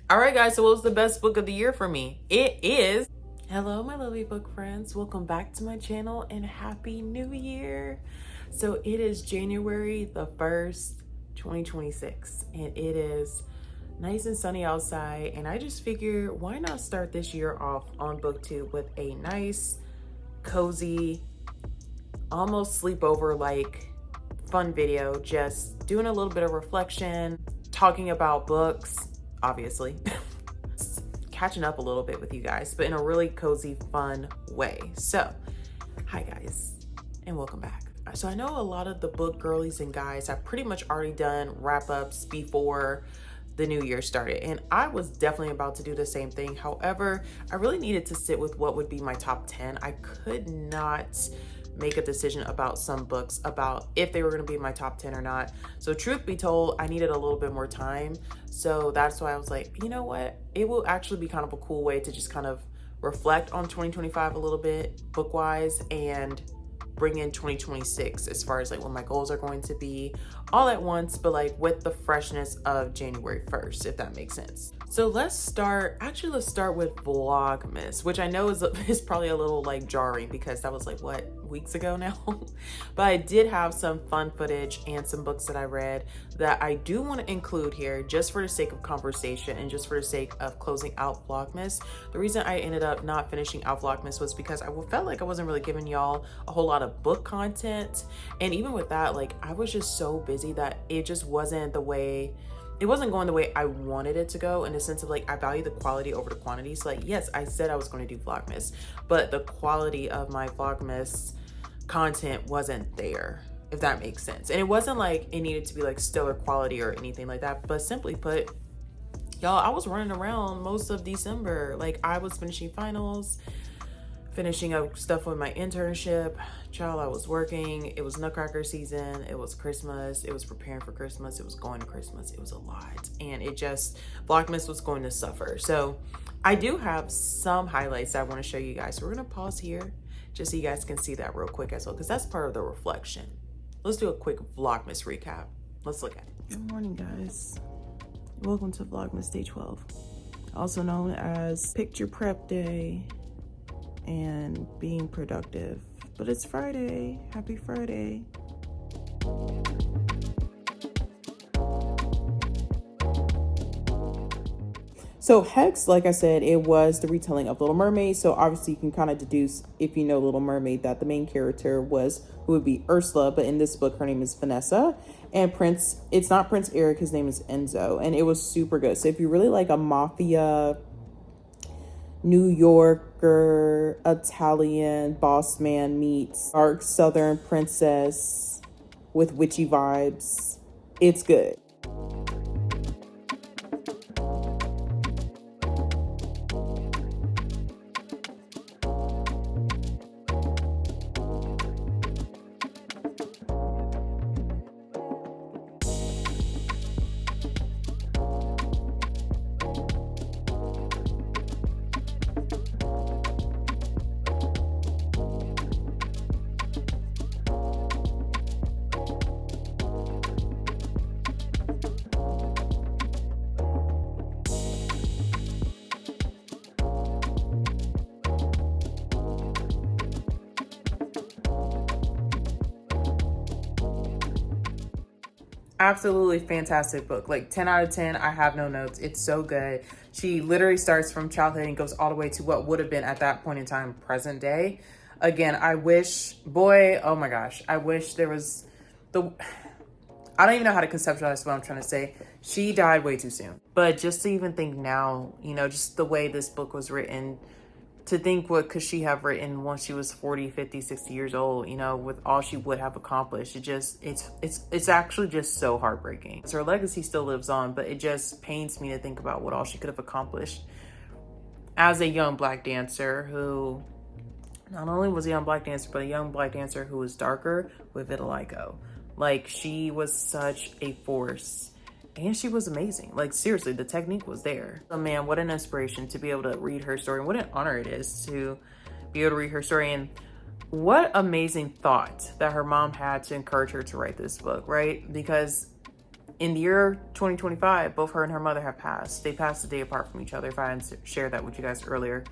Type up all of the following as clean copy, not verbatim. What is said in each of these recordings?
All right, guys, so what was the best book of the year for me? It is... Hello, my lovely book friends. Welcome back to my channel and Happy New Year. So it is January the 1st, 2026, and it is nice and sunny outside. And I just figure, why not start this year off on BookTube with a nice, cozy, almost sleepover like fun video, just doing a little bit of reflection, talking about books, obviously, catching up a little bit with you guys, but in a really cozy, fun way. So, hi guys, and welcome back. So I know a lot of the book girlies and guys have pretty much already done wrap-ups before the new year started, and I was definitely about to do the same thing. However, I really needed to sit with what would be my top 10. I could not make a decision about some books about if they were going to be in my top 10 or not. So truth be told, I needed a little bit more time. So that's why I was like, you know what? It will actually be kind of a cool way to just kind of reflect on 2025 a little bit book-wise and bring in 2026 as far as like what my goals are going to be all at once, but like with the freshness of January 1st, if that makes sense. So let's start with Vlogmas, which I know is probably a little like jarring because that was like what, weeks ago now. But I did have some fun footage and some books that I read that I do want to include here just for the sake of conversation and just for the sake of closing out Vlogmas. The reason I ended up not finishing out Vlogmas was because I felt like I wasn't really giving y'all a whole lot of book content. And even with that, like I was just so busy that it just wasn't going the way I wanted it to go, in the sense of like I value the quality over the quantity. So like, yes, I said I was going to do Vlogmas, but the quality of my Vlogmas content wasn't there, if that makes sense. And it wasn't like it needed to be like stellar quality or anything like that, but simply put, y'all, I was running around most of December. Like I was finishing finals, finishing up stuff with my internship. Child, I was working. It was Nutcracker season. It was Christmas. It was preparing for Christmas. It was going to Christmas. It was a lot. And it just, Vlogmas was going to suffer. So I do have some highlights that I want to show you guys. So we're going to pause here just so you guys can see that real quick as well, because that's part of the reflection. Let's do a quick Vlogmas recap. Let's look at it. Good morning, guys. Welcome to Vlogmas Day 12, also known as Picture Prep Day and being productive. But it's Friday. Happy Friday. So Hex, like I said, it was the retelling of Little Mermaid. So obviously you can kind of deduce, if you know Little Mermaid, that the main character who would be Ursula, but in this book her name is Vanessa. And it's not Prince Eric, his name is Enzo. And it was super good. So if you really like a mafia, New Yorker, Italian boss man meets dark Southern princess with witchy vibes, it's good. Absolutely fantastic book. Like 10 out of 10. I have no notes. It's so good. She literally starts from childhood and goes all the way to what would have been at that point in time present day. Again, I wish, oh my gosh, I wish there was I don't even know how to conceptualize what I'm trying to say. She died way too soon. But just to even think now, just the way this book was written, to think what could she have written once she was 40, 50, 60 years old, with all she would have accomplished. It's actually just so heartbreaking. So her legacy still lives on, but it just pains me to think about what all she could have accomplished as a young Black dancer who not only was a young Black dancer, but a young Black dancer who was darker with vitiligo. Like, she was such a force. And she was amazing. Like, seriously, the technique was there. So man, what an inspiration to be able to read her story. And what an honor it is to be able to read her story. And what amazing thought that her mom had to encourage her to write this book, right? Because in the year 2025, both her and her mother have passed. They passed a day apart from each other, if I hadn't shared that with you guys earlier.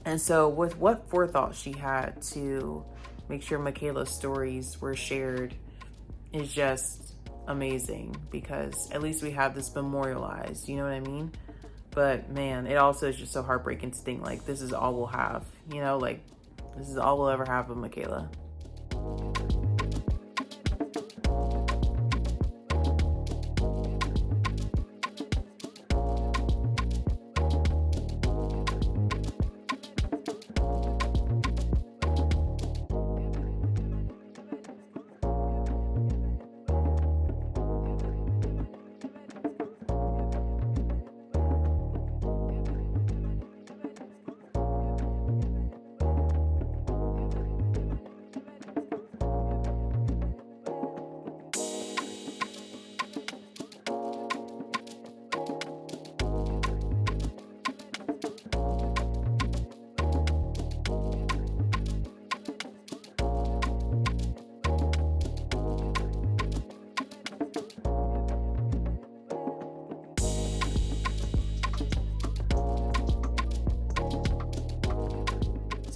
And so with what forethought she had to make sure Michaela's stories were shared is just amazing, because at least we have this memorialized, you know what I mean? But man, it also is just so heartbreaking to think like this is all we'll have, you know, like this is all we'll ever have of Michaela.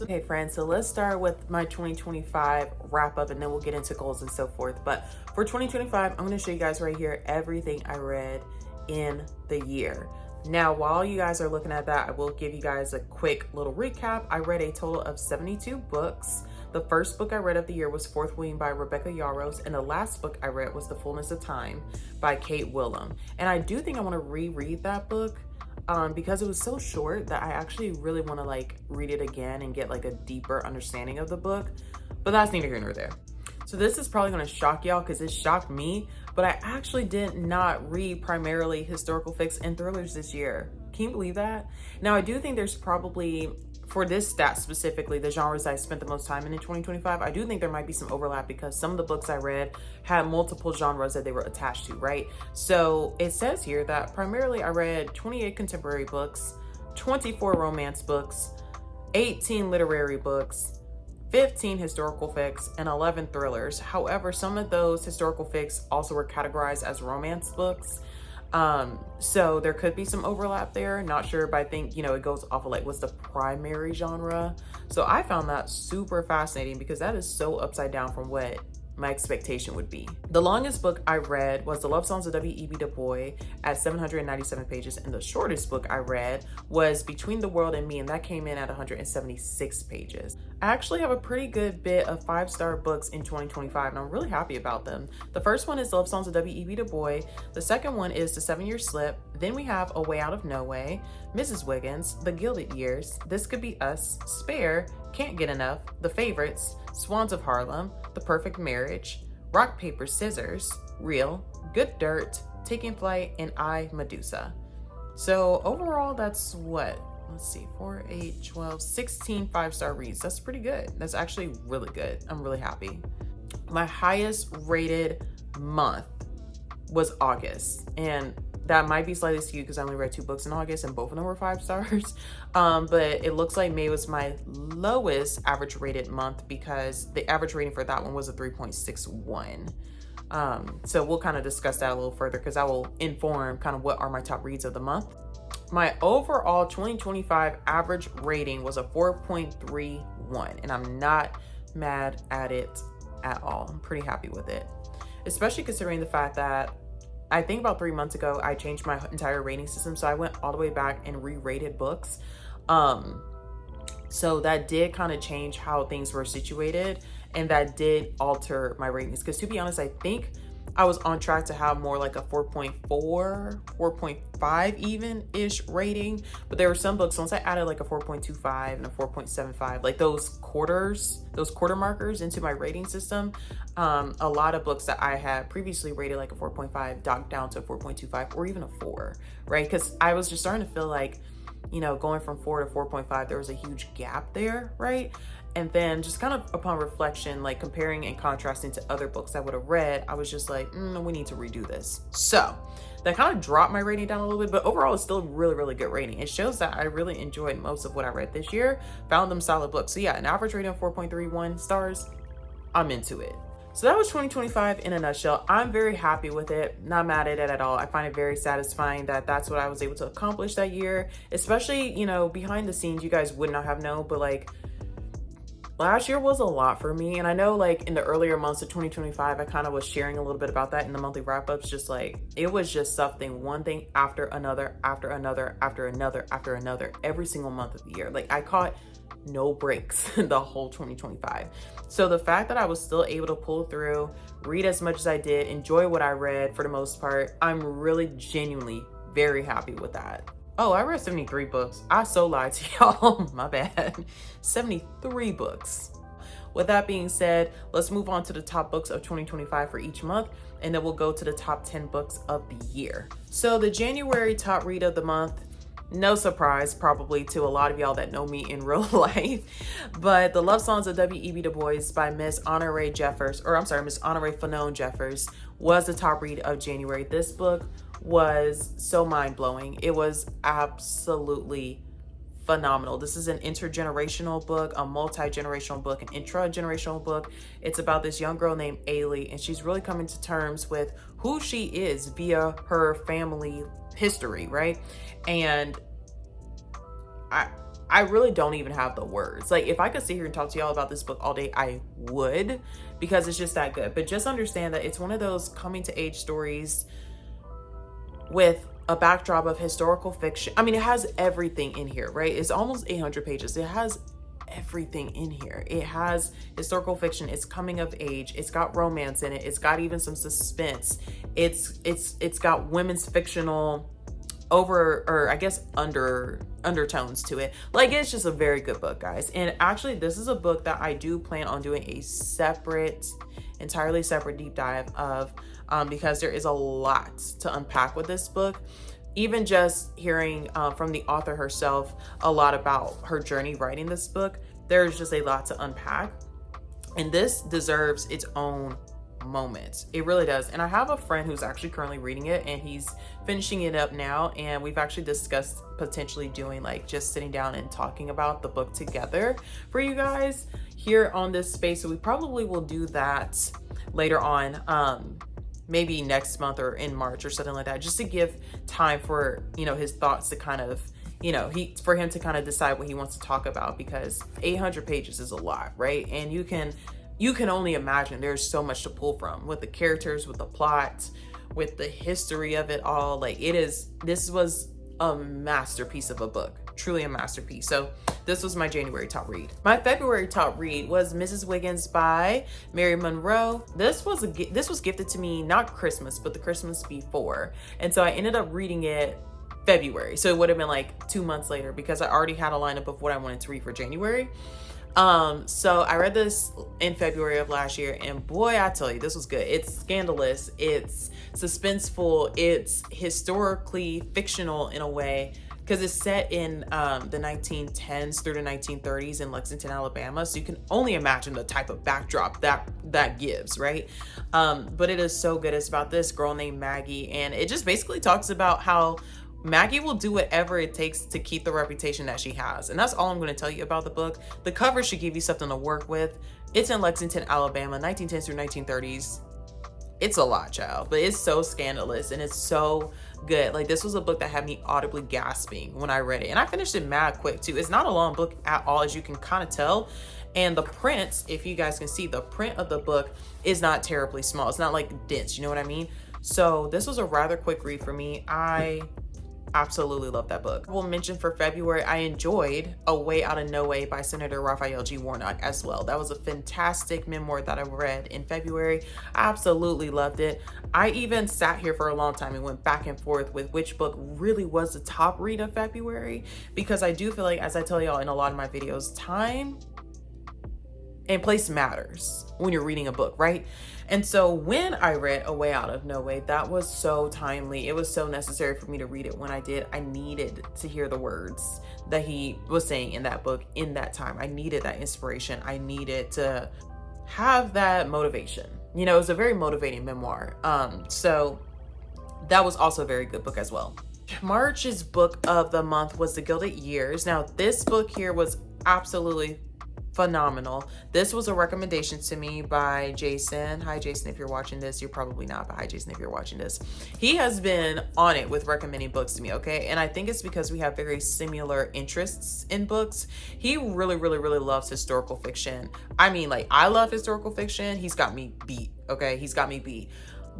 Okay, friends, so let's start with my 2025 wrap up and then we'll get into goals and so forth. But for 2025, I'm going to show you guys right here everything I read in the year. Now, while you guys are looking at that, I will give you guys a quick little recap. I read a total of 72 books. The first book I read of the year was Fourth Wing by Rebecca Yarros, and the last book I read was The Fullness of Time by Kate Willem. And I do think I want to reread that book because it was so short that I actually really want to like read it again and get like a deeper understanding of the book, but that's neither here nor there. So this is probably going to shock y'all because it shocked me, but I actually did not read primarily historical fics and thrillers this year. Can you believe that? Now I do think there's probably, for this stat specifically, the genres I spent the most time in 2025, I do think there might be some overlap because some of the books I read had multiple genres that they were attached to, right? So it says here that primarily I read 28 contemporary books, 24 romance books, 18 literary books, 15 historical fics, and 11 thrillers. However, some of those historical fics also were categorized as romance books. So there could be some overlap there. Not sure, but I think, you know, it goes off of like what's the primary genre. So I found that super fascinating because that is so upside down from what my expectation would be. The longest book I read was The Love Songs of W.E.B. Du Bois at 797 pages, and the shortest book I read was Between the World and Me, and that came in at 176 pages. I actually have a pretty good bit of 5-star books in 2025, and I'm really happy about them. The first one is The Love Songs of W.E.B. Du Bois. The second one is The 7-Year Slip. Then we have A Way Out of No Way, Mrs. Wiggins, The Gilded Years, This Could Be Us, Spare, Can't Get Enough, The Favorites, Swans of Harlem, The Perfect Marriage, Rock, Paper, Scissors, Real, Good Dirt, Taking Flight, and I, Medusa. So overall, that's what? Let's see, 4, 8, 12, 16 5-star reads. That's pretty good. That's actually really good. I'm really happy. My highest rated month was August, and that might be slightly skewed because I only read 2 books in August and both of them were 5 stars. But it looks like May was my lowest average rated month because the average rating for that one was a 3.61. So we'll kind of discuss that a little further because that will inform kind of what are my top reads of the month. My overall 2025 average rating was a 4.31, and I'm not mad at it at all. I'm pretty happy with it, especially considering the fact that I think about 3 months ago, I changed my entire rating system. So I went all the way back and re-rated books. So that did kind of change how things were situated, and that did alter my ratings. Because to be honest, I think I was on track to have more like a 4.4, 4.5 even-ish rating. But there were some books, once I added like a 4.25 and a 4.75, like those quarter markers into my rating system, a lot of books that I had previously rated like a 4.5 docked down to a 4.25 or even a 4, right? Because I was just starting to feel like, you know, going from 4 to 4.5, there was a huge gap there, right? And then just kind of upon reflection, like comparing and contrasting to other books I would have read, I was just like, we need to redo this. So that kind of dropped my rating down a little bit, but overall it's still a really, really good rating. It shows that I really enjoyed most of what I read this year, found them solid books. So yeah, an average rating of 4.31 stars, I'm into it. So that was 2025 in a nutshell. I'm very happy with it. Not mad at it at all. I find it very satisfying that that's what I was able to accomplish that year. Especially, you know, behind the scenes, you guys would not have known, but like last year was a lot for me. And I know like in the earlier months of 2025, I kind of was sharing a little bit about that in the monthly wrap-ups. Just like, it was just something, one thing after another, after another, after another, after another, every single month of the year. Like I caught no breaks the whole 2025. So the fact that I was still able to pull through, read as much as I did, enjoy what I read for the most part, I'm really genuinely very happy with that. Oh, I read 73 books. I so lied to y'all. My bad. 73 books. With that being said, let's move on to the top books of 2025 for each month, and then we'll go to the top 10 books of the year. So the January top read of the month, no surprise probably to a lot of y'all that know me in real life, but The Love Songs of W.E.B. Du Bois by Miss Honoree Fannone Jeffers was the top read of January. This book was so mind-blowing. It was absolutely phenomenal. This is an intergenerational book, a multi-generational book, an intra-generational book. It's about this young girl named Layne, and she's really coming to terms with who she is via her family history, right? And I really don't even have the words. Like if I could sit here and talk to y'all about this book all day, I would, because it's just that good. But just understand that it's one of those coming to age stories with a backdrop of historical fiction. I mean, it has everything in here, right? It's almost 800 pages. It has everything in here. It has historical fiction, it's coming of age, it's got romance in it, it's got even some suspense, it's got women's fictional undertones to it. Like, it's just a very good book, guys. And actually, this is a book that I do plan on doing a entirely separate deep dive of, because there is a lot to unpack with this book. Even just hearing from the author herself a lot about her journey writing this book, there's just a lot to unpack. And this deserves its own moment. It really does. And I have a friend who's actually currently reading it, and he's finishing it up now. And we've actually discussed potentially doing like just sitting down and talking about the book together for you guys here on this space. So we probably will do that later on. Maybe next month or in March or something like that, just to give time for, you know, his thoughts to kind of, you know, for him to kind of decide what he wants to talk about, because 800 pages is a lot, right? And you can only imagine there's so much to pull from with the characters, with the plot, with the history of it all. Like this was a masterpiece of a book, truly a masterpiece. So this was my January top read. My February top read was Mrs. Wiggins by Monroe. This was gifted to me, not Christmas, but the Christmas before. And so I ended up reading it February. So it would have been like 2 months later, because I already had a lineup of what I wanted to read for January. So I read this in February of last year, and boy, I tell you, this was good. It's scandalous, it's suspenseful, it's historically fictional in a way, because it's set in the 1910s through the 1930s in Lexington, Alabama. So you can only imagine the type of backdrop that gives, right? But it is so good. It's about this girl named Maggie, and it just basically talks about how Maggie will do whatever it takes to keep the reputation that she has. And that's all I'm going to tell you about the book. The cover should give you something to work with. It's in Lexington, Alabama, 1910s through 1930s. It's a lot, child, but it's so scandalous and it's so good. Like, this was a book that had me audibly gasping when I read it. And I finished it mad quick too. It's not a long book at all, as you can kind of tell. And the print, if you guys can see, the print of the book is not terribly small. It's not like dense, you know what I mean? So this was a rather quick read for me. I absolutely love that book. We'll mention for February, I enjoyed A Way Out of No Way by Senator Raphael G. Warnock as well. That was a fantastic memoir that I read in February. I absolutely loved it. I even sat here for a long time and went back and forth with which book really was the top read of February, because I do feel like, as I tell y'all in a lot of my videos, time and place matters when you're reading a book, right? And so when I read A Way Out of No Way, that was so timely. It was so necessary for me to read it when I did. I needed to hear the words that he was saying in that book in that time. I needed that inspiration. I needed to have that motivation. You know, it was a very motivating memoir. So that was also a very good book as well. March's book of the month was The Gilded Years. Now, this book here was absolutely phenomenal. This was a recommendation to me by Jason. Hi Jason, if you're watching this. You're probably not, but hi Jason if you're watching this. He has been on it with recommending books to me, okay? And I think it's because we have very similar interests in books. He really loves historical fiction. I mean, like, I love historical fiction. He's got me beat, okay? He's got me beat.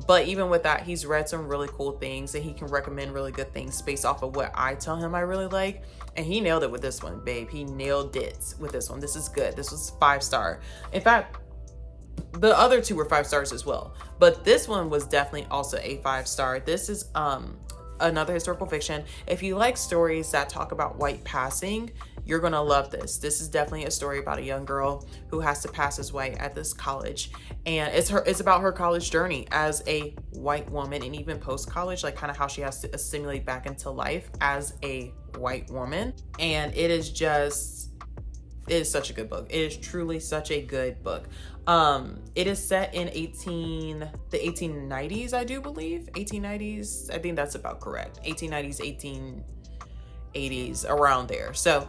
But even with that, he's read some really cool things and he can recommend really good things based off of what I tell him I really like. And he nailed it with this one, babe. He nailed it with this one. This is good. This was 5-star. In fact, the other two were 5 stars as well. But this one was definitely also a 5-star. This is another historical fiction. If you like stories that talk about white passing, you're gonna love this. This is definitely a story about a young girl who has to pass as white at this college, and it's about her college journey as a white woman, and even post-college, like kind of how she has to assimilate back into life as a white woman. And it is such a good book. It is truly such a good book. It is set in the 1890s, I do believe. 1890s, I think that's about correct. 1890s, 1880s, around there. So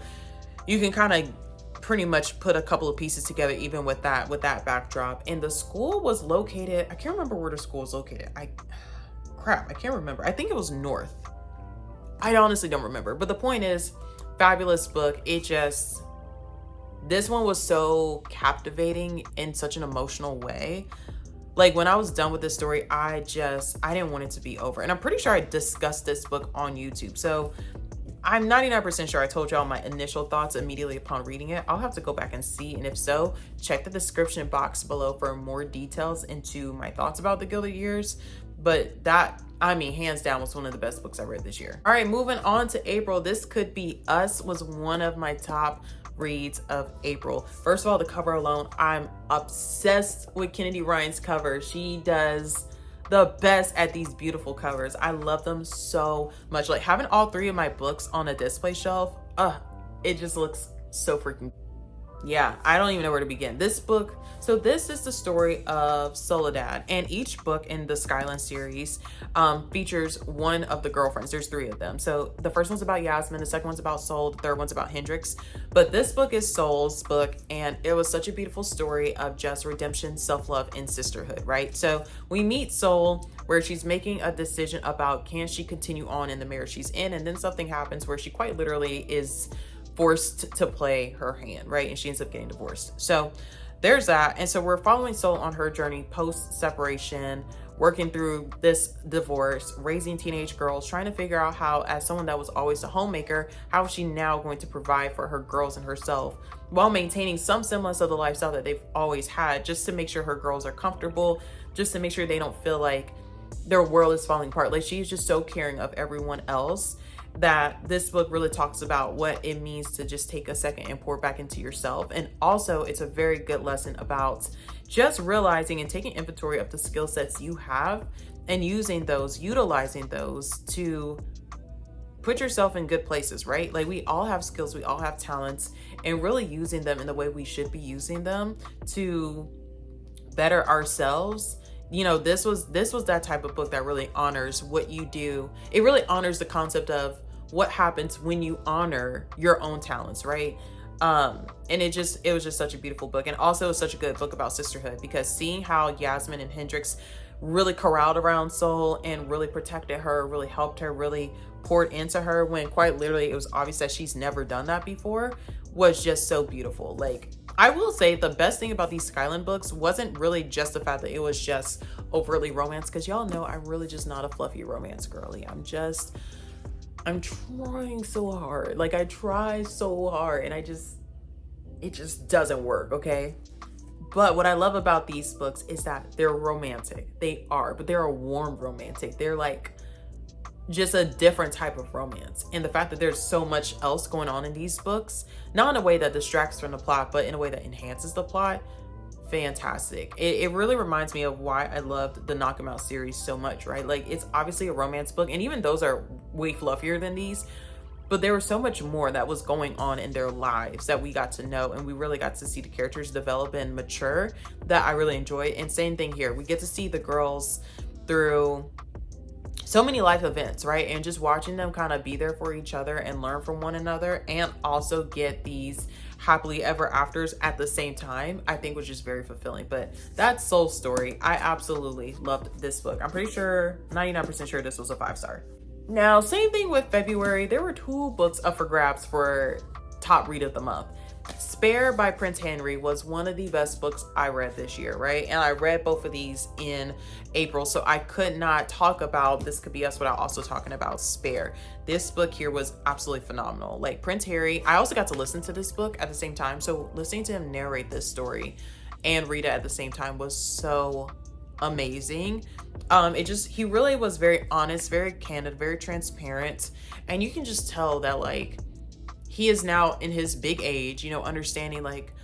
you can kind of pretty much put a couple of pieces together even with that backdrop. And the school was located, I can't remember where the school is located. I can't remember. I think it was north. I honestly don't remember. But the point is, fabulous book. This one was so captivating in such an emotional way. Like, when I was done with this story, I didn't want it to be over. And I'm pretty sure I discussed this book on YouTube. So I'm 99% sure I told y'all my initial thoughts immediately upon reading it. I'll have to go back and see. And if so, check the description box below for more details into my thoughts about the Gilded Years. But that, I mean, hands down, was one of the best books I read this year. All right, moving on to April. This Could Be Us was one of my top reads of April. First of all, the cover alone, I'm obsessed with Kennedy Ryan's cover. She does the best at these beautiful covers. I love them so much. Like, having all 3 of my books on a display shelf, it just looks so freaking, yeah, I don't even know where to begin. This book, so this is the story of Soledad, and each book in the Skyline series features one of the girlfriends. There's 3 of them. So the first one's about Yasmin, the second one's about Sol, the third one's about Hendrix. But this book is Sol's book, and it was such a beautiful story of just redemption, self-love, and sisterhood, right? So we meet Sol where she's making a decision about can she continue on in the marriage she's in, and then something happens where she quite literally is forced to play her hand, right? And she ends up getting divorced. So there's that. And so we're following Sol on her journey post-separation, working through this divorce, raising teenage girls, trying to figure out how, as someone that was always a homemaker, how is she now going to provide for her girls and herself while maintaining some semblance of the lifestyle that they've always had, just to make sure her girls are comfortable, just to make sure they don't feel like their world is falling apart. Like, she's just so caring of everyone else, that this book really talks about what it means to just take a second and pour back into yourself. And also, it's a very good lesson about just realizing and taking inventory of the skill sets you have and utilizing those to put yourself in good places, right? Like, we all have skills, we all have talents, and really using them in the way we should be using them to better ourselves. You know, this was that type of book that really honors what you do. It really honors the concept of what happens when you honor your own talents, right? And it was just such a beautiful book. And also such a good book about sisterhood, because seeing how Yasmin and Hendrix really corralled around Sol and really protected her, really helped her, really poured into her, when quite literally it was obvious that she's never done that before, was just so beautiful. Like, I will say the best thing about these Skyline books wasn't really just the fact that it was just overtly romance, because y'all know I'm really just not a fluffy romance girly. I'm trying so hard. Like, I try so hard and it just doesn't work, okay? But what I love about these books is that they're romantic. They are, but they're a warm romantic. They're like just a different type of romance. And the fact that there's so much else going on in these books, not in a way that distracts from the plot, but in a way that enhances the plot, fantastic. It really reminds me of why I loved the Knock 'Em Out series so much, right? Like, it's obviously a romance book, and even those are way fluffier than these, but there was so much more that was going on in their lives that we got to know, and we really got to see the characters develop and mature, that I really enjoyed. And same thing here, we get to see the girls through so many life events, right? And just watching them kind of be there for each other and learn from one another, and also get these happily ever afters at the same time, I think was just very fulfilling. But that's Soul Story. I absolutely loved this book. I'm pretty sure, 99% sure this was a 5-star. Now, same thing with February. There were 2 books up for grabs for top read of the month. Spare by Prince Henry was one of the best books I read this year, right? And I read both of these in April, so I could not talk about This Could Be Us without also talking about Spare. This book here was absolutely phenomenal. Like, Prince Harry, I also got to listen to this book at the same time, so listening to him narrate this story and read it at the same time was so amazing. He really was very honest, very candid, very transparent, and you can just tell that, like, he is now in his big age, you know, understanding like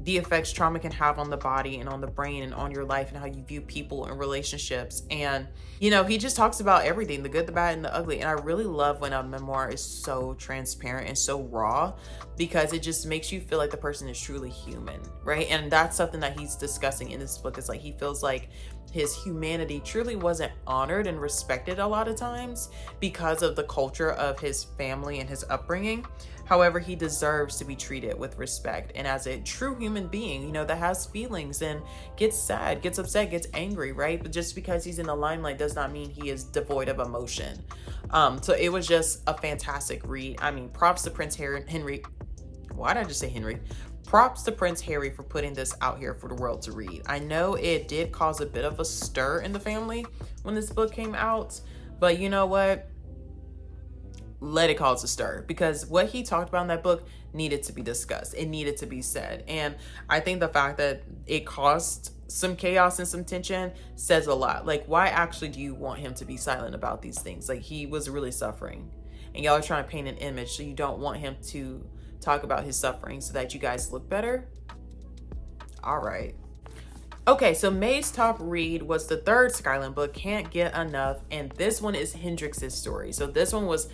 the effects trauma can have on the body and on the brain and on your life and how you view people and relationships. And, you know, he just talks about everything, the good, the bad, and the ugly. And I really love when a memoir is so transparent and so raw, because it just makes you feel like the person is truly human, right? And that's something that he's discussing in this book, is like he feels like his humanity truly wasn't honored and respected a lot of times because of the culture of his family and his upbringing. However, he deserves to be treated with respect and as a true human being, you know, that has feelings and gets sad, gets upset, gets angry, right? But just because he's in the limelight does not mean he is devoid of emotion. So it was just a fantastic read. I mean, props to Prince Henry. Why did I just say Henry? Props to Prince Harry for putting this out here for the world to read. I know it did cause a bit of a stir in the family when this book came out, but you know what? Let it cause a stir, because what he talked about in that book needed to be discussed. It needed to be said. And I think the fact that it caused some chaos and some tension says a lot. Like, why actually do you want him to be silent about these things? Like, he was really suffering, and y'all are trying to paint an image, so you don't want him to talk about his suffering so that you guys look better. All right. Okay, so May's top read was the 3rd Skyline book, Can't Get Enough, and this one is Hendrix's story. So this one was,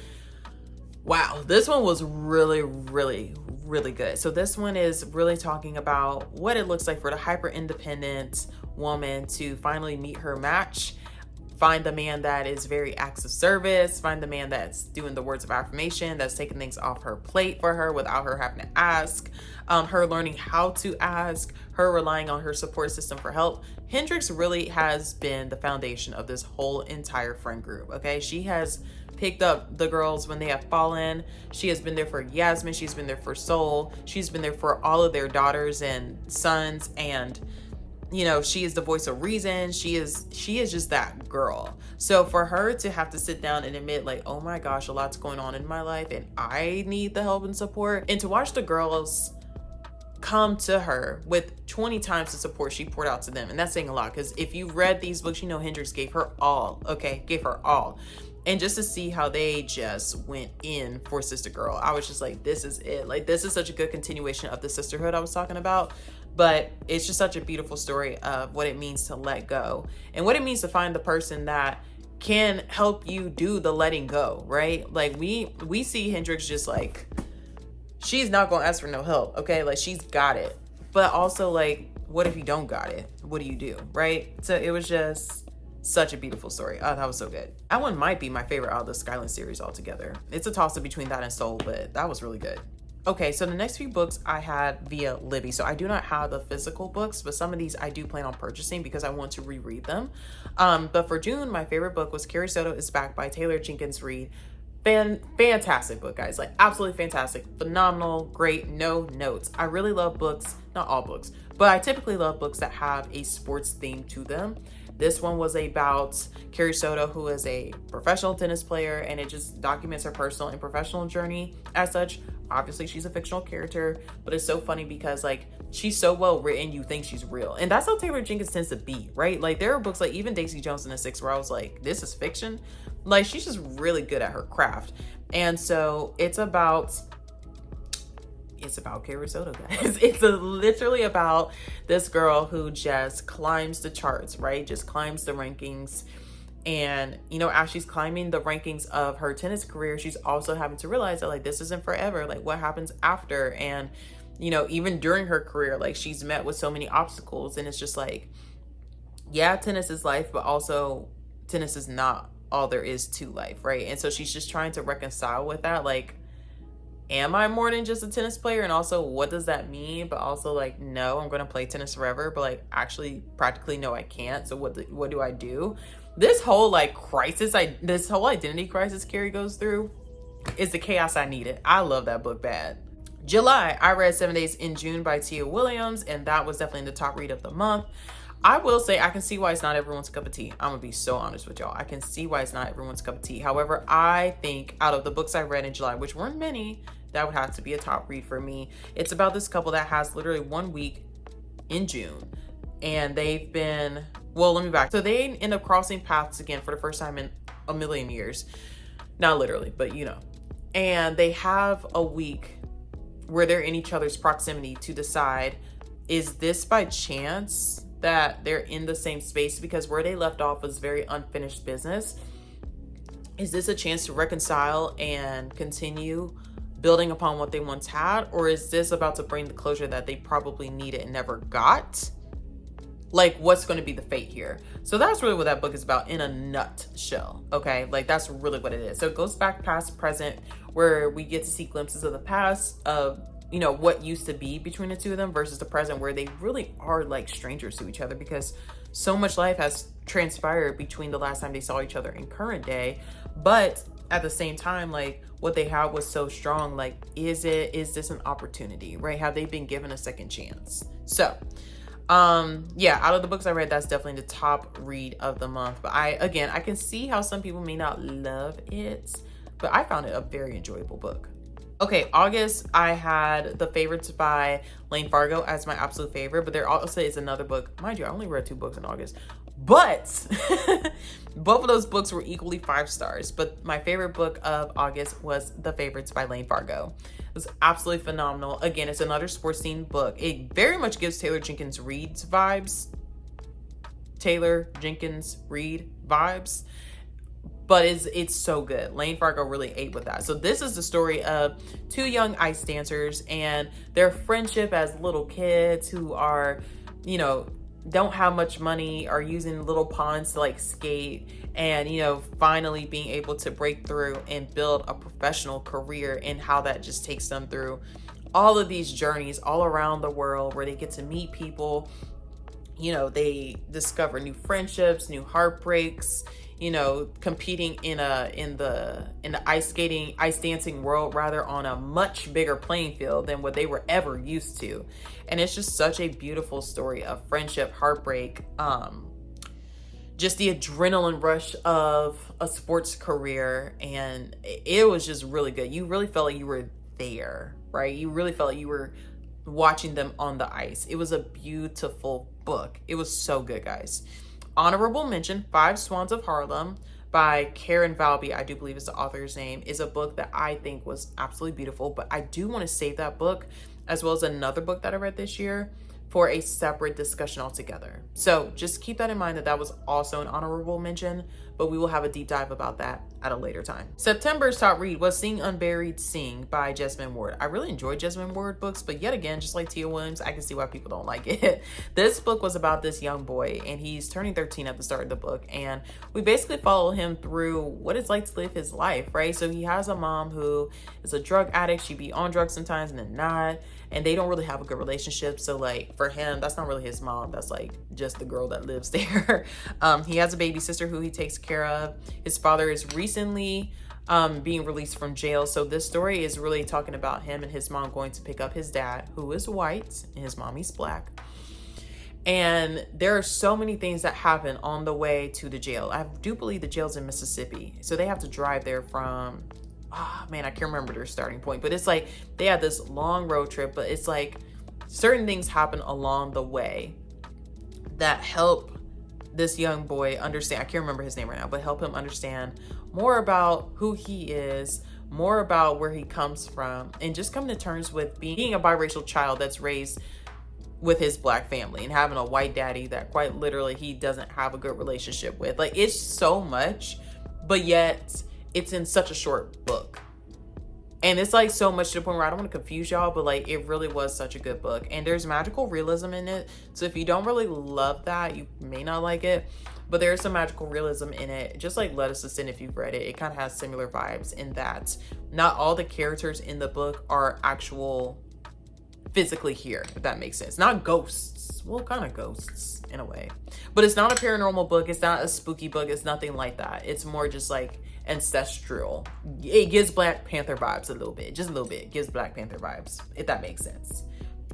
wow, this one was really, really, really good. So this one is really talking about what it looks like for the hyper-independent woman to finally meet her match, find the man that is very acts of service, find the man that's doing the words of affirmation, that's taking things off her plate for her without her having to ask, her learning how to ask, her relying on her support system for help. Hendrix really has been the foundation of this whole entire friend group, okay? She has picked up the girls when they have fallen. She has been there for Yasmin. She's been there for Soul. She's been there for all of their daughters and sons, and you know, she is the voice of reason. She is just that girl. So for her to have to sit down and admit, like, oh my gosh, a lot's going on in my life and I need the help and support, and to watch the girls come to her with 20 times the support she poured out to them. And that's saying a lot, because if you read these books, you know Hendrix gave her all, okay? Gave her all. And just to see how they just went in for Sister Girl, I was just like, this is it. Like, this is such a good continuation of the sisterhood I was talking about. But it's just such a beautiful story of what it means to let go and what it means to find the person that can help you do the letting go, right? Like, we see Hendrix just like, she's not gonna ask for no help, okay? Like, she's got it. But also, like, what if you don't got it? What do you do, right? So it was just such a beautiful story. Oh, that was so good. That one might be my favorite out of the Skyline series altogether. It's a toss-up between that and Soul, but that was really good. Okay, so the next few books I had via Libby. So I do not have the physical books, but some of these I do plan on purchasing because I want to reread them. But for June, my favorite book was Carrie Soto is Back by Taylor Jenkins Reid. Fantastic book, guys. Like, absolutely fantastic. Phenomenal, great, no notes. I really love books, not all books, but I typically love books that have a sports theme to them. This one was about Carrie Soto, who is a professional tennis player, and it just documents her personal and professional journey as such. Obviously, she's a fictional character, but it's so funny because, like, she's so well written, you think she's real. And that's how Taylor Jenkins tends to be, right? Like, there are books like even Daisy Jones and the Six where I was like, this is fiction. Like, she's just really good at her craft. And so it's about Carrie Soto, guys. It's literally about this girl who just climbs the charts, right? Just climbs the rankings. And, you know, as she's climbing the rankings of her tennis career, she's also having to realize that, like, this isn't forever. Like, what happens after? And, you know, even during her career, like, she's met with so many obstacles. And it's just like, yeah, tennis is life, but also tennis is not all there is to life, right? And so she's just trying to reconcile with that, like, am I more than just a tennis player? And also, what does that mean? But also, like, no, I'm going to play tennis forever. But, like, actually, practically, no, I can't. So what do I do? This whole, like, crisis, this whole identity crisis Carrie goes through is the chaos I needed. I love that book bad. July, I read 7 Days in June by Tia Williams. And that was definitely the top read of the month. I will say I can see why it's not everyone's cup of tea. I'm gonna be so honest with y'all. I can see why it's not everyone's cup of tea. However, I think out of the books I read in July, which weren't many, that would have to be a top read for me. It's about this couple that has literally 1 week in June. And they've been, well, let me back. So they end up crossing paths again for the first time in a million years. Not literally, but you know. And they have a week where they're in each other's proximity to decide, is this by chance that they're in the same space? Because where they left off was very unfinished business. Is this a chance to reconcile and continue building upon what they once had? Or is this about to bring the closure that they probably needed and never got? Like, what's going to be the fate here? So that's really what that book is about in a nutshell. Okay, like that's really what it is. So it goes back past, present, where we get to see glimpses of the past of, you know, what used to be between the two of them versus the present, where they really are like strangers to each other because so much life has transpired between the last time they saw each other in current day. But at the same time, like what they had was so strong. Like, is this an opportunity, right? Have they been given a second chance? So yeah, out of the books I read, that's definitely the top read of the month. But I can see how some people may not love it, but I found it a very enjoyable book. Okay, August, I had The Favorites by Layne Fargo as my absolute favorite, but there also is another book. Mind you, I only read 2 books in August, but both of those books were equally 5 stars. But my favorite book of August was The Favorites by Layne Fargo. It was absolutely phenomenal. Again, it's another sports themed book. It very much gives Taylor Jenkins Reid's vibes. Taylor Jenkins Reid vibes. But it's so good. Layne Fargo really ate with that. So this is the story of 2 young ice dancers and their friendship as little kids who are, you know, don't have much money, are using little ponds to like skate, and, you know, finally being able to break through and build a professional career, and how that just takes them through all of these journeys all around the world where they get to meet people. You know, they discover new friendships, new heartbreaks, you know, competing in the ice dancing world, rather, on a much bigger playing field than what they were ever used to. And it's just such a beautiful story of friendship, heartbreak, just the adrenaline rush of a sports career. And it was just really good. You really felt like you were there, right? You really felt like you were watching them on the ice. It was a beautiful book. It was so good, guys. Honorable mention, 5 Swans of Harlem by Karin, I do believe is the author's name, is a book that I think was absolutely beautiful. But I do want to save that book, as well as another book that I read this year, for a separate discussion altogether. So just keep that in mind, that was also an honorable mention, but we will have a deep dive about that at a later time. September's top read was Sing Unburied Sing by Jesmyn Ward. I really enjoyed Jesmyn Ward books, but yet again, just like Tia Williams, I can see why people don't like it. This book was about this young boy, and he's turning 13 at the start of the book, and we basically follow him through what it's like to live his life, right? So he has a mom who is a drug addict. She be on drugs sometimes and then not, and they don't really have a good relationship. So like for him, that's not really his mom, that's like just the girl that lives there. He has a baby sister who he takes care of. His father is recently being released from jail. So this story is really talking about him and his mom going to pick up his dad, who is white, and his mommy's black. And there are so many things that happen on the way to the jail. I do believe the jail's in Mississippi, so they have to drive there from, oh man, I can't remember their starting point, but it's like they have this long road trip. But it's like certain things happen along the way that help this young boy understand, I can't remember his name right now, but help him understand more about who he is, more about where he comes from, and just come to terms with being a biracial child that's raised with his black family and having a white daddy that quite literally he doesn't have a good relationship with. Like, it's so much, but yet it's in such a short book. And it's like so much to the point where I don't want to confuse y'all, but like it really was such a good book. And there's magical realism in it. So if you don't really love that, you may not like it. but there's some magical realism in it. Just like Let Us Ascend, if you've read it, it kind of has similar vibes in that not all the characters in the book are actual physically here, if that makes sense. Not ghosts. Well, kind of ghosts in a way, but it's not a paranormal book. It's not a spooky book. It's nothing like that. It's more just like ancestral. It gives Black Panther vibes a little bit, just a little bit. It gives Black Panther vibes, if that makes sense.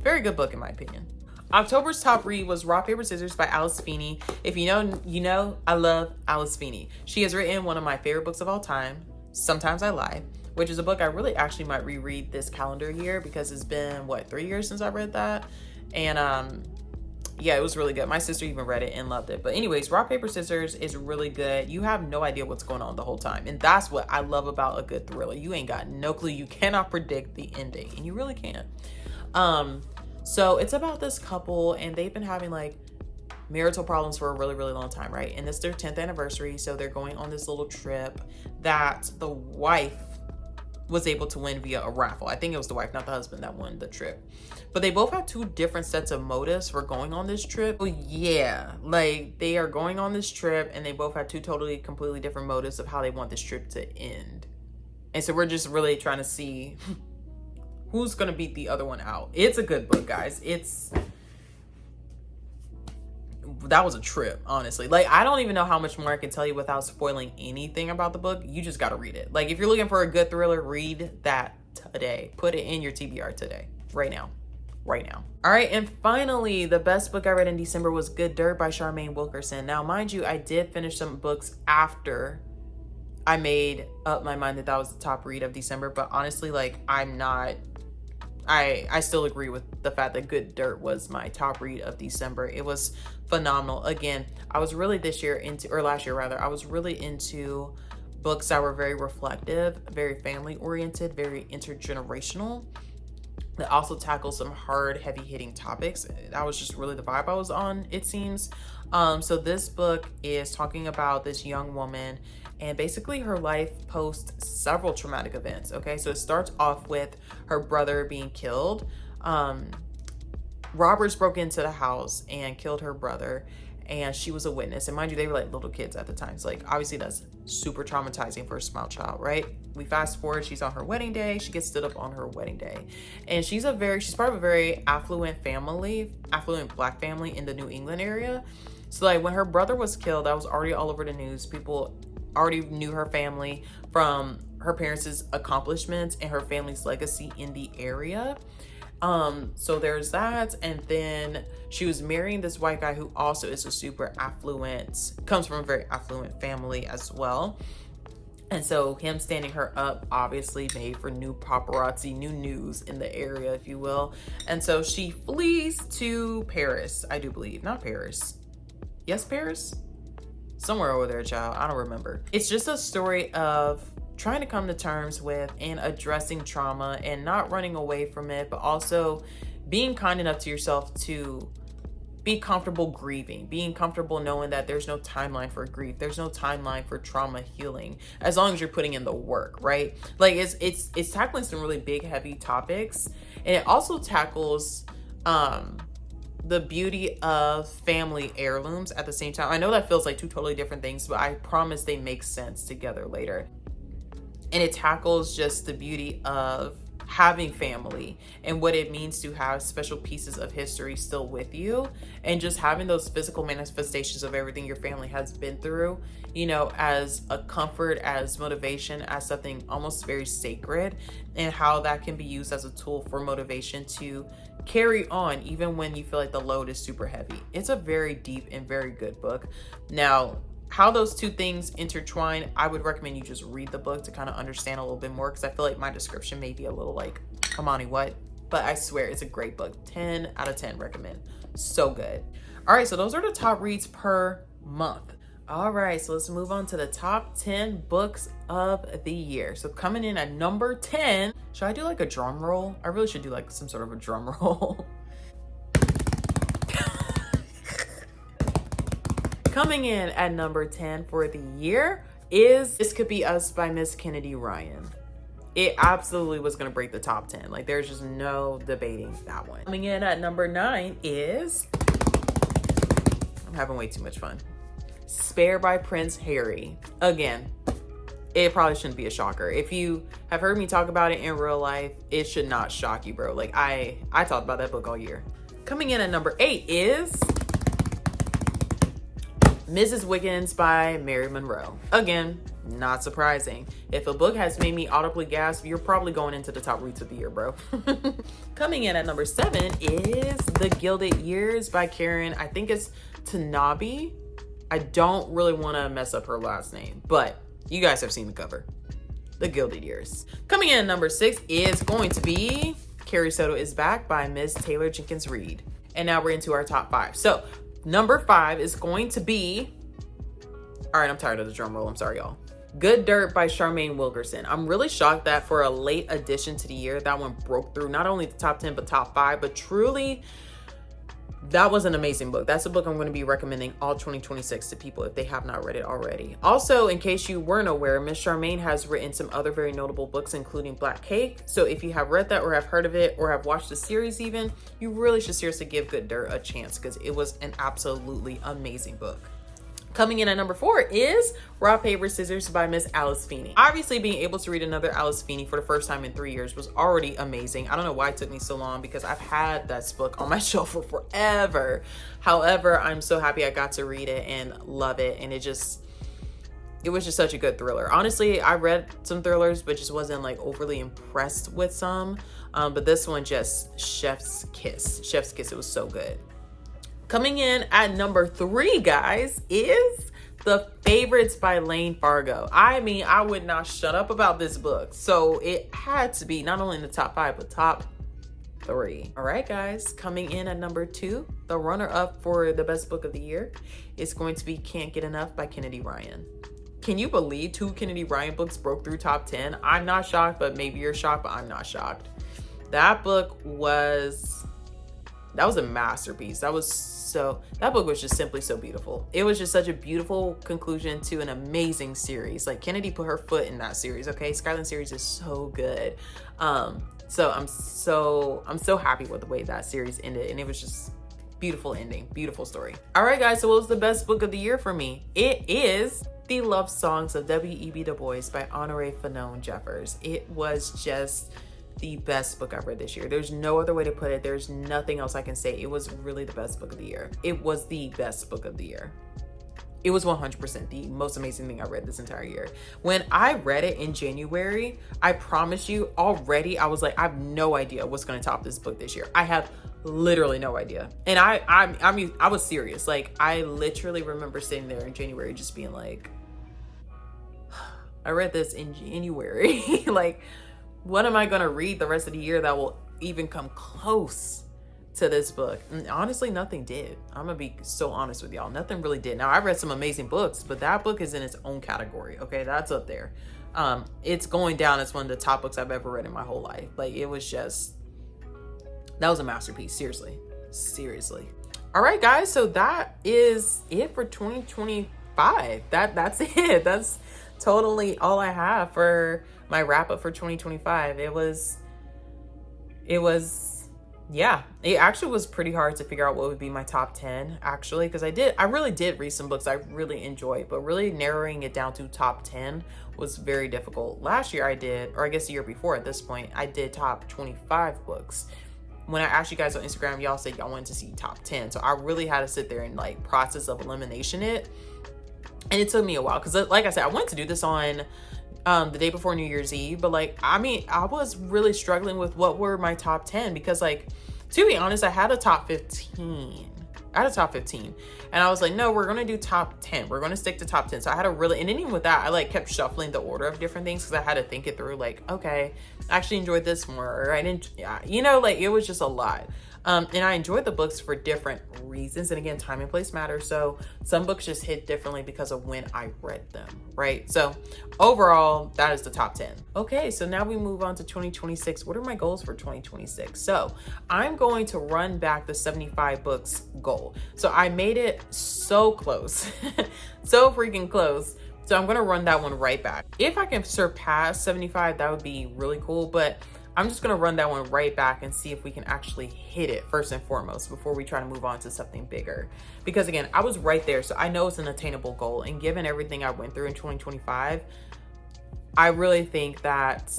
Very good book in my opinion. October's top read was Rock, Paper, Scissors by Alice Feeney. If you know, you know, I love Alice Feeney. She has written one of my favorite books of all time, Sometimes I Lie, which is a book I really actually might reread this calendar year because it's been, what, 3 years since I read that? And yeah, it was really good. My sister even read it and loved it. But anyways, Rock, Paper, Scissors is really good. You have no idea what's going on the whole time. And that's what I love about a good thriller. You ain't got no clue. You cannot predict the ending, and you really can't. So it's about this couple, and they've been having like marital problems for a really, really long time, right? And it's their 10th anniversary. So they're going on this little trip that the wife was able to win via a raffle. I think it was the wife, not the husband, that won the trip. But they both have two different sets of motives for going on this trip. So yeah, like they are going on this trip and they both have two totally, completely different motives of how they want this trip to end. And so we're just really trying to see who's gonna beat the other one out. It's a good book, guys. That was a trip, honestly. Like, I don't even know how much more I can tell you without spoiling anything about the book. You just gotta read it. Like, if you're looking for a good thriller, read that today. Put it in your TBR today, right now. All right, and finally, the best book I read in December was Good Dirt by Charmaine Wilkerson. Now, mind you, I did finish some books after I made up my mind that that was the top read of December, but honestly, like, I still agree with the fact that Good Dirt was my top read of December. It was phenomenal. Again, I was really last year rather, I was really into books that were very reflective, very family oriented, very intergenerational, that also tackle some hard, heavy hitting topics. That was just really the vibe I was on, it seems. So this book is talking about this young woman and basically her life post several traumatic events. Okay, so it starts off with her brother being killed. Robbers broke into the house and killed her brother, and she was a witness. And mind you, they were like little kids at the time. So like, obviously that's super traumatizing for a small child, right? We fast forward, she's on her wedding day. She gets stood up on her wedding day. And she's part of a very affluent Black family in the New England area. So like when her brother was killed, that was already all over the news. People already knew her family from her parents' accomplishments and her family's legacy in the area. So there's that. And then she was marrying this white guy who also is comes from a very affluent family as well. And so him standing her up obviously made for new paparazzi, new news in the area, if you will. And so she flees to Paris, I do believe. Not Paris. Yes, Paris? Somewhere over there, child. I don't remember. It's just a story of trying to come to terms with and addressing trauma and not running away from it, but also being kind enough to yourself to be comfortable grieving, being comfortable knowing that there's no timeline for grief. There's no timeline for trauma healing, as long as you're putting in the work, right? Like it's tackling some really big, heavy topics. And it also tackles, the beauty of family heirlooms at the same time. I know that feels like two totally different things, but I promise they make sense together later. And it tackles just the beauty of having family and what it means to have special pieces of history still with you, and just having those physical manifestations of everything your family has been through, you know, as a comfort, as motivation, as something almost very sacred, and how that can be used as a tool for motivation to carry on even when you feel like the load is super heavy. It's a very deep and very good book. Now, how those two things intertwine, I would recommend you just read the book to kind of understand a little bit more, because I feel like my description may be a little like, come on, what? But I swear it's a great book. 10 out of 10 recommend. So good. All right, so those are the top reads per month. All right, so let's move on to the top 10 books of the year. So coming in at number 10, should I do like a drum roll? I really should do like some sort of a drum roll. Coming in at number 10 for the year is This Could Be Us by Miss Kennedy Ryan. It absolutely was going to break the top 10. Like, there's just no debating that one. Coming in at number 9 is, I'm having way too much fun. Spare by Prince Harry. Again, it probably shouldn't be a shocker. If you have heard me talk about it in real life, it should not shock you, bro. Like I talked about that book all year. Coming in at number 8 is Mrs. Wiggins by Mary Monroe. Again, not surprising. If a book has made me audibly gasp, you're probably going into the top reads of the year, bro. Coming in at number 7 is The Gilded Years by Karin. I think it's Tanabe. I don't really want to mess up her last name, but you guys have seen the cover. The Gilded Years. Coming in at number 6 is going to be Carrie Soto is Back by Ms. Taylor Jenkins Reid. And now we're into our top 5. So number 5 is going to be, all right, I'm tired of the drum roll. I'm sorry, y'all. Good Dirt by Charmaine Wilkerson. I'm really shocked that for a late addition to the year, that one broke through not only the top 10, but top 5, but truly, that was an amazing book. That's a book I'm going to be recommending all 2026 to people if they have not read it already. Also, in case you weren't aware, Miss Charmaine has written some other very notable books, including Black Cake. So if you have read that or have heard of it or have watched the series even, you really should seriously give Good Dirt a chance because it was an absolutely amazing book. Coming in at number 4 is Rock, Paper, Scissors by Miss Alice Feeney. Obviously, being able to read another Alice Feeney for the first time in 3 years was already amazing. I don't know why it took me so long because I've had that book on my shelf for forever. However, I'm so happy I got to read it and love it. And it was just such a good thriller. Honestly, I read some thrillers, but just wasn't like overly impressed with some. But this one just chef's kiss. Chef's kiss. It was so good. Coming in at number 3, guys, is The Favorites by Layne Fargo. I mean, I would not shut up about this book. So it had to be not only in the top 5, but top 3. All right, guys, coming in at number 2, the runner-up for the best book of the year is going to be Can't Get Enough by Kennedy Ryan. Can you believe 2 Kennedy Ryan books broke through top 10? I'm not shocked, but maybe you're shocked, but I'm not shocked. That book was a masterpiece. That book was just simply so beautiful. It was just such a beautiful conclusion to an amazing series. Like Kennedy put her foot in that series. Okay, Skyland series is so good. So I'm so happy with the way that series ended, and it was just beautiful ending, beautiful story. All right, guys. So what was the best book of the year for me? It is The Love Songs of W.E.B. Du Bois by Honoree Fannone Jeffers. It was just the best book I've read this year. There's no other way to put it. There's nothing else I can say. It was really the best book of the year. It was the best book of the year. It was 100% the most amazing thing I read this entire year. When I read it in January, I promise you already, I was like, I have no idea what's going to top this book this year. I have literally no idea. And I was serious. Like, I literally remember sitting there in January just being like, I read this in January. Like, what am I going to read the rest of the year that will even come close to this book? And honestly, nothing did. I'm going to be so honest with y'all. Nothing really did. Now, I read some amazing books, but that book is in its own category. Okay, that's up there. It's going down as one of the top books I've ever read in my whole life. Like, it was just, that was a masterpiece. Seriously. All right, guys. So that is it for 2025. That's it. That's totally all I have for my wrap up for 2025. Yeah, it actually was pretty hard to figure out what would be my top 10 actually, because I really did read some books I really enjoyed, but really narrowing it down to top 10 was very difficult. Last year I did, or I guess the year before at this point, I did top 25 books. When I asked you guys on Instagram, y'all said y'all wanted to see top 10. So I really had to sit there and like process of elimination it. And it took me a while because like I said, I wanted to do this on the day before New Year's Eve, but like, I mean, I was really struggling with what were my top 10 because like, to be honest, I had a top 15. And I was like, no, we're going to do top 10. We're going to stick to top 10. So I had to really, and then even with that, I like kept shuffling the order of different things because I had to think it through like, okay, I actually enjoyed this more, or I didn't, you know, like it was just a lot. And I enjoyed the books for different reasons. And again, time and place matter. So some books just hit differently because of when I read them, right? So overall, that is the top 10. Okay, so now we move on to 2026. What are my goals for 2026? So I'm going to run back the 75 books goal. So I made it so close, so freaking close. So I'm going to run that one right back. If I can surpass 75, that would be really cool. But I'm just gonna run that one right back and see if we can actually hit it first and foremost before we try to move on to something bigger. Because again, I was right there, so I know it's an attainable goal. And given everything I went through in 2025, I really think that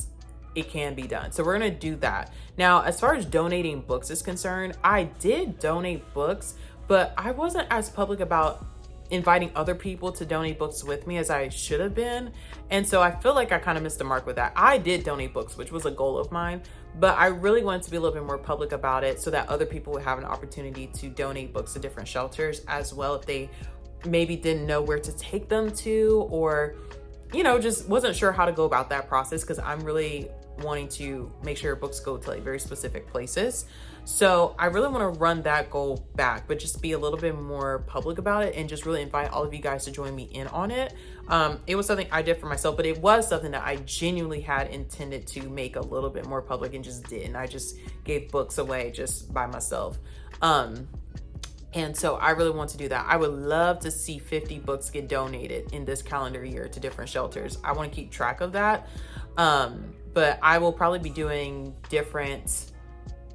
it can be done. So we're gonna do that. Now, as far as donating books is concerned, I did donate books, but I wasn't as public about inviting other people to donate books with me as I should have been. And so I feel like I kind of missed the mark with that. I did donate books, which was a goal of mine, but I really wanted to be a little bit more public about it so that other people would have an opportunity to donate books to different shelters as well if they maybe didn't know where to take them to, or, you know, just wasn't sure how to go about that process, because I'm really wanting to make sure books go to like very specific places. So I really want to run that goal back, but just be a little bit more public about it and just really invite all of you guys to join me in on it. It was something I did for myself, but it was something that I genuinely had intended to make a little bit more public and just didn't. I just gave books away just by myself. And so I really want to do that. I would love to see 50 books get donated in this calendar year to different shelters. I want to keep track of that. But I will probably be doing different,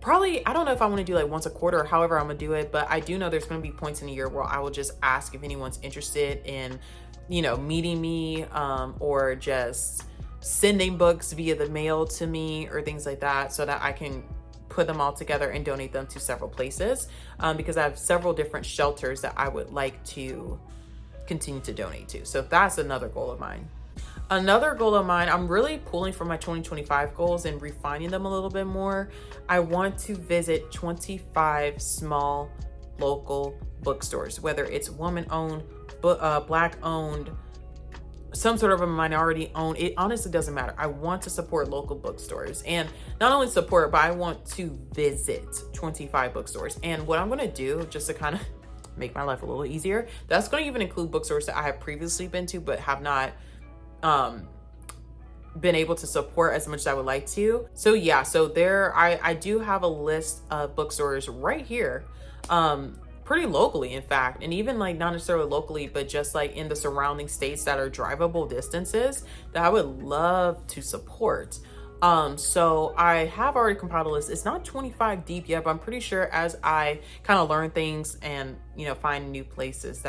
I don't know if I want to do like once a quarter or however I'm gonna do it, but I do know there's going to be points in the year where I will just ask if anyone's interested in, you know, meeting me, or just sending books via the mail to me or things like that, so that I can put them all together and donate them to several places, because I have several different shelters that I would like to continue to donate to. So that's another goal of mine. Another goal of mine, I'm really pulling from my 2025 goals and refining them a little bit more. I want to visit 25 small local bookstores, whether it's woman-owned, Black-owned, some sort of a minority-owned. It honestly doesn't matter. I want to support local bookstores, and not only support, but I want to visit 25 bookstores. And what I'm going to do, just to kind of make my life a little easier, that's going to even include bookstores that I have previously been to but have not been able to support as much as I would like to. So yeah, so there, I do have a list of bookstores right here, pretty locally in fact, and even like not necessarily locally, but just like in the surrounding states that are drivable distances that I would love to support. So I have already compiled a list. It's not 25 deep yet, but I'm pretty sure as I kind of learn things and, you know, find new places,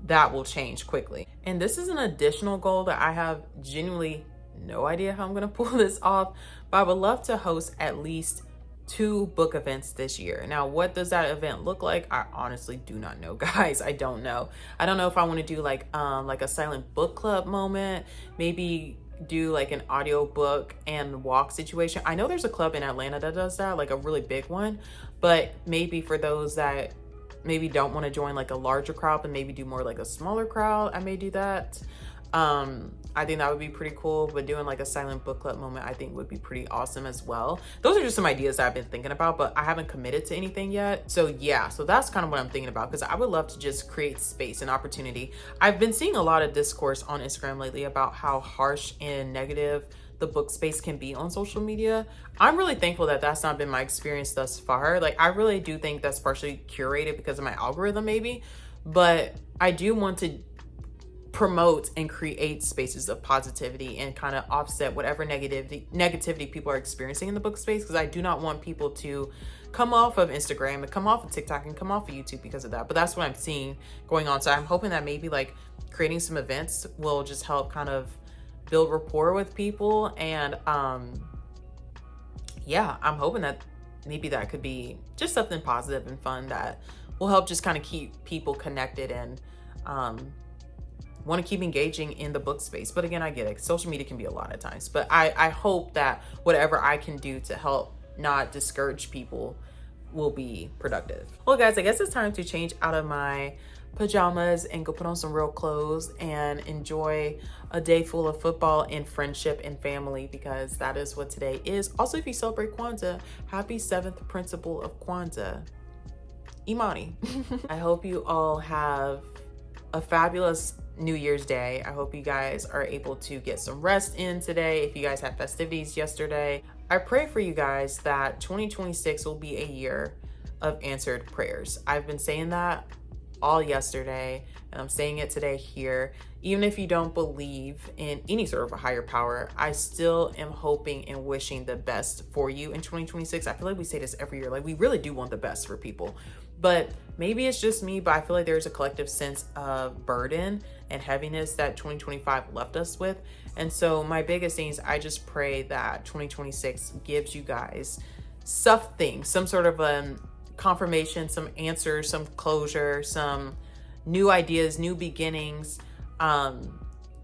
that will change quickly. And this is an additional goal that I have genuinely no idea how I'm gonna pull this off, but I would love to host at least 2 book events this year. Now, what does that event look like? I honestly do not know, guys. I don't know. I don't know if I want to do like a silent book club moment, maybe do like an audio book and walk situation. I know there's a club in Atlanta that does that, like a really big one, but maybe for those that maybe don't want to join like a larger crowd and maybe do more like a smaller crowd, I may do that. I think that would be pretty cool, but doing like a silent book club moment I think would be pretty awesome as well. Those are just some ideas that I've been thinking about, but I haven't committed to anything yet. So yeah, so that's kind of what I'm thinking about, because I would love to just create space and opportunity. I've been seeing a lot of discourse on Instagram lately about how harsh and negative the book space can be on social media. I'm really thankful that that's not been my experience thus far. Like, I really do think that's partially curated because of my algorithm maybe, but I do want to promote and create spaces of positivity and kind of offset whatever negativity people are experiencing in the book space, because I do not want people to come off of Instagram and come off of TikTok and come off of YouTube because of that. But that's what I'm seeing going on. So I'm hoping that maybe like creating some events will just help kind of build rapport with people. And yeah, I'm hoping that maybe that could be just something positive and fun that will help just kind of keep people connected and want to keep engaging in the book space. But again, I get it. Social media can be a lot at times, but I hope that whatever I can do to help not discourage people will be productive. Well, guys, I guess it's time to change out of my pajamas and go put on some real clothes and enjoy a day full of football and friendship and family, because that is what today is. Also, if you celebrate Kwanzaa, happy 7th principle of Kwanzaa, Imani. I hope you all have a fabulous New Year's Day. I hope you guys are able to get some rest in today. If you guys had festivities yesterday, I pray for you guys that 2026 will be a year of answered prayers. I've been saying that all yesterday, and I'm saying it today here. Even if you don't believe in any sort of a higher power, I still am hoping and wishing the best for you in 2026. I feel like we say this every year, like we really do want the best for people. But maybe it's just me, but I feel like there's a collective sense of burden and heaviness that 2025 left us with. And so my biggest thing is I just pray that 2026 gives you guys something, some sort of confirmation, some answers, some closure, some new ideas, new beginnings,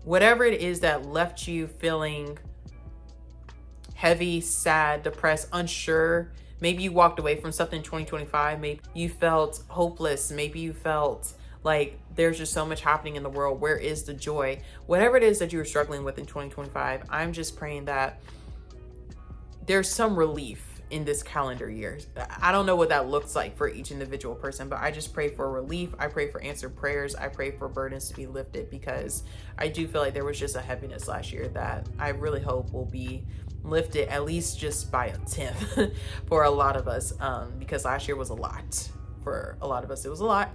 whatever it is that left you feeling heavy, sad, depressed, unsure. Maybe you walked away from something in 2025. Maybe you felt hopeless. Maybe you felt like there's just so much happening in the world. Where is the joy? Whatever it is that you were struggling with in 2025, I'm just praying that there's some relief in this calendar year. I don't know what that looks like for each individual person, but I just pray for relief. I pray for answered prayers. I pray for burdens to be lifted, because I do feel like there was just a heaviness last year that I really hope will be lifted, at least just by a 10th for a lot of us, because last year was a lot. For a lot of us, it was a lot.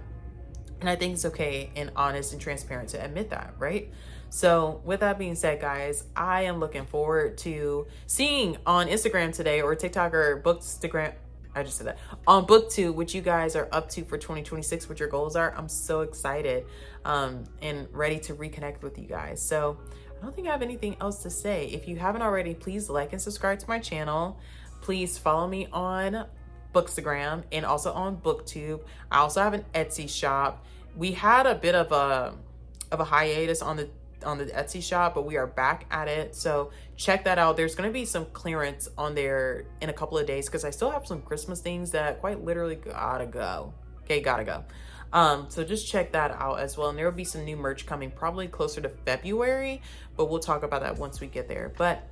And I think it's okay and honest and transparent to admit that, right? So with that being said, guys, I am looking forward to seeing on Instagram today, or TikTok, or Bookstagram, I just said that, on BookTube, what you guys are up to for 2026, what your goals are. I'm so excited and ready to reconnect with you guys. So I don't think I have anything else to say. If you haven't already, please like and subscribe to my channel. Please follow me on Bookstagram and also on BookTube. I also have an Etsy shop. We had a bit of a hiatus on the Etsy shop, but we are back at it. So check that out. There's going to be some clearance on there in a couple of days, because I still have some Christmas things that quite literally gotta go. Okay, gotta go. So just check that out as well. And there will be some new merch coming probably closer to February, but we'll talk about that once we get there. But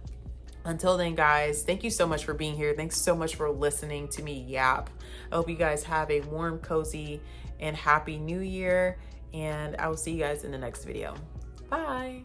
until then, guys, thank you so much for being here. Thanks so much for listening to me yap. I hope you guys have a warm, cozy, and happy new year. And I will see you guys in the next video. Bye.